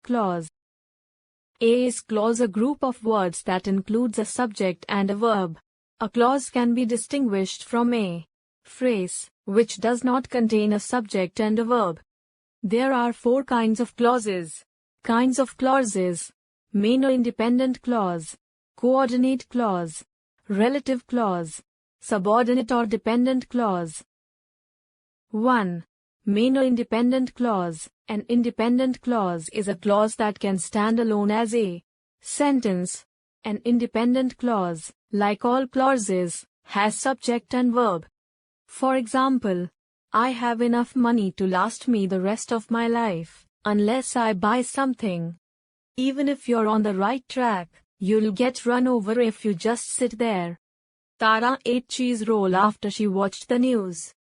clause. Is clause a group of words that includes a subject and a verb. A clause can be distinguished from a phrase, which does not contain a subject and a verb. There are 4 kinds of clauses. Kinds of clauses: main or independent clause, coordinate clause, relative clause, subordinate or dependent clause. 1. Main or independent clause. An independent clause is a clause that can stand alone as a sentence. An independent clause, like all clauses, has subject and verb. For example, I have enough money to last me the rest of my life, unless I buy something. Even if you're on the right track, you'll get run over if you just sit there. Tara ate cheese roll after she watched the news.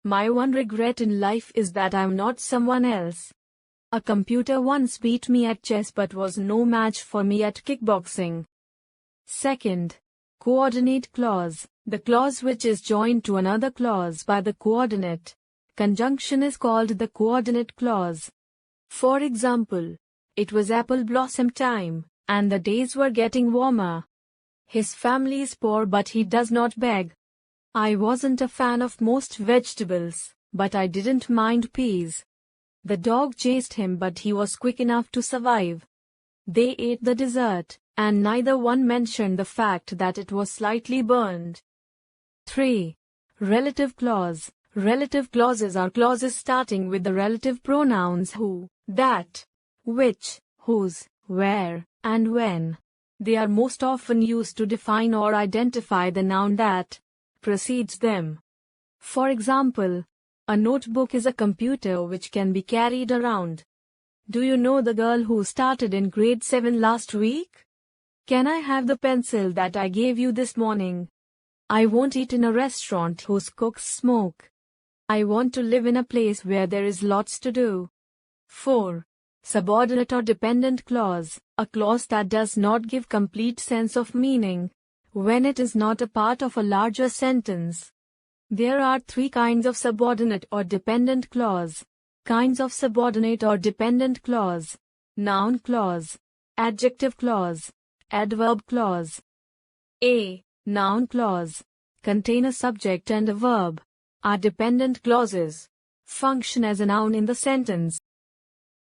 My one regret in life is that I'm not someone else. A computer once beat me at chess but was no match for me at kickboxing. 2nd. Coordinate clause. The clause which is joined to another clause by the coordinate conjunction is called the coordinate clause. For example, it was apple blossom time, and the days were getting warmer. His family is poor but he does not beg. I wasn't a fan of most vegetables, but I didn't mind peas. The dog chased him but he was quick enough to survive. They ate the dessert, and neither one mentioned the fact that it was slightly burned. 3. Relative clause. Relative clauses are clauses starting with the relative pronouns who, that, which, whose, where, and when. They are most often used to define or identify the noun that precedes them. For example, a notebook is a computer which can be carried around. Do you know the girl who started in grade 7 last week? Can I have the pencil that I gave you this morning? I won't eat in a restaurant whose cooks smoke. I want to live in a place where there is lots to do. 4. Subordinate or dependent clause. A clause that does not give complete sense of meaning when it is not a part of a larger sentence. There are 3 kinds of subordinate or dependent clause. Kinds of subordinate or dependent clause: noun clause, adjective clause, adverb clause. A. Noun clause. Contain a subject and a verb. Are dependent clauses. Function as a noun in the sentence.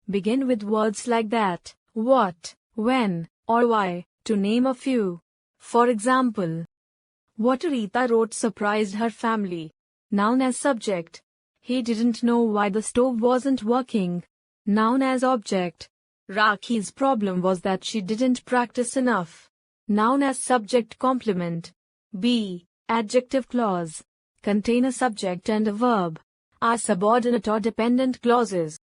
Begin with words like that, what, when, or why, to name a few. For example, what Rita wrote surprised her family. Noun as subject. He didn't know why the stove wasn't working. Noun as object. Rakhi's problem was that she didn't practice enough. Noun as subject complement. B. Adjective clause. Contain a subject and a verb. Are subordinate or dependent clauses.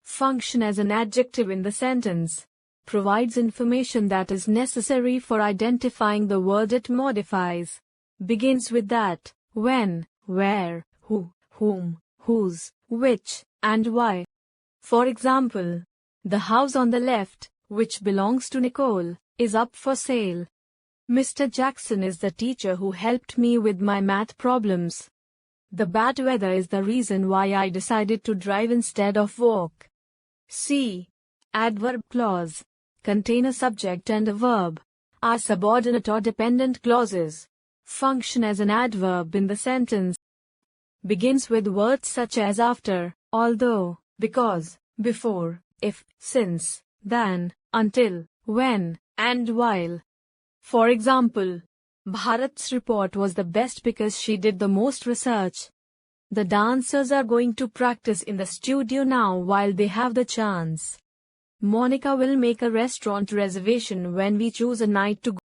Function as an adjective in the sentence. Provides information that is necessary for identifying the word it modifies. Begins with that, when, where, who, whom, whose, which, and why. For example, the house on the left, which belongs to Nicole, is up for sale. Mr. Jackson is the teacher who helped me with my math problems. The bad weather is the reason why I decided to drive instead of walk. C. Adverb clause. Contain a subject and a verb. Are subordinate or dependent clauses. Function as an adverb in the sentence. Begins with words such as after, although, because, before, if, since, than, until, when, and while. For example, Bharat's report was the best because she did the most research. The dancers are going to practice in the studio now while they have the chance. Monica will make a restaurant reservation when we choose a night to go.